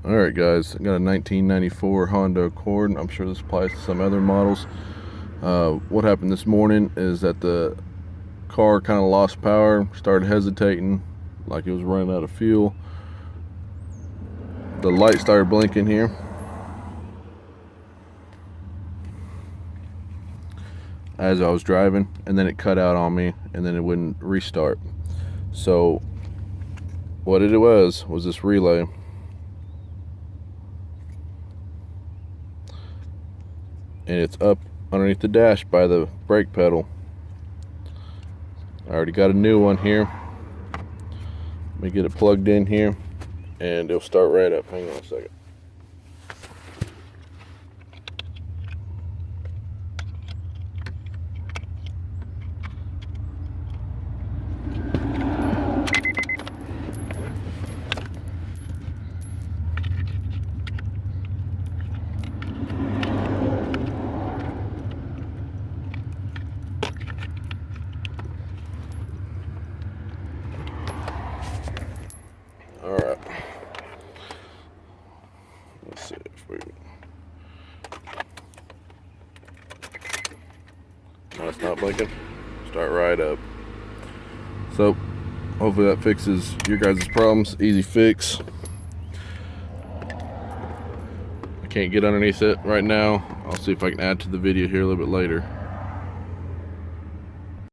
Alright guys, I got a 1994 Honda Accord. I'm sure this applies to some other models. What happened this morning is that the car kind of lost power, started hesitating like it was running out of fuel. The light started blinking here. As I was driving, and then it cut out on me, and then it wouldn't restart. So what it was this relay. And it's up underneath the dash by the brake pedal. I already got a new one here. Let me get it plugged in here and it'll start right up. Hang on a second. Alright. Let's see if we... No, it's not blinking. Start right up. So, hopefully that fixes your guys' problems. Easy fix. I can't get underneath it right now. I'll see if I can add to the video here a little bit later.